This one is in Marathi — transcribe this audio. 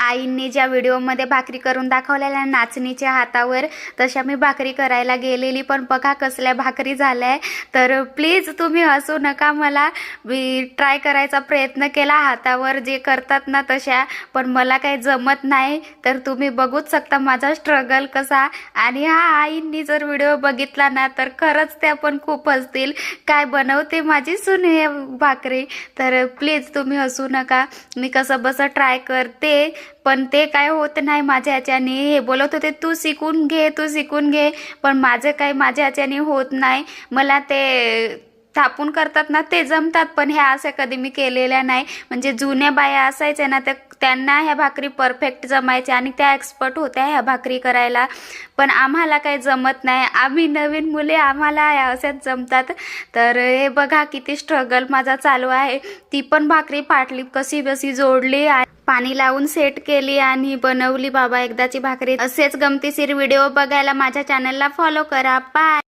आईंनी ज्या व्हिडिओमध्ये भाकरी करून दाखवलेल्या नाचणीच्या हातावर, तशा मी भाकरी करायला गेलेली, पण बघा कसल्या भाकरी झाल्या. तर प्लीज तुम्ही हसू नका. मला मी ट्राय करायचा प्रयत्न केला हातावर जे करतात ना तशा, पण मला काही जमत नाही. तर तुम्ही बघूच शकता माझा स्ट्रगल कसा. आणि आईंनी जर व्हिडिओ बघितला ना तर खरंच त्या पण खूप हसतील. काय बनवते माझी सून हे भाकरी. तर प्लीज तुम्ही हसू नका. मी कसं बसं ट्राय करते, पण ते काय होत नाही माझ्या ह्याच्याने. हे बोलत होते तू शिकून घे, तू शिकून घे, पण माझं काही माझ्या ह्याच्याने होत नाही. मला ते थापून करतात ना ते जमतात, पण ह्या अशा कधी मी केलेल्या नाही. म्हणजे जुन्या बाया असायच्या ना त्यांना ह्या भाकरी परफेक्ट जमायच्या आणि त्या एक्सपर्ट होत्या ह्या भाकरी करायला, पण आम्हाला काही जमत नाही. आम्ही नवीन मुले, आम्हाला ह्या अशाच जमतात. तर हे बघा किती स्ट्रगल माझा चालू आहे. ती पण भाकरी पाटली कशी बशी जोडली, पाणी लावून सेट केली आणि बनवली बाबा एकदाची भाकरी. असेच गमतीशीर व्हिडिओ बघायला माझ्या चॅनलला फॉलो करा. बाय.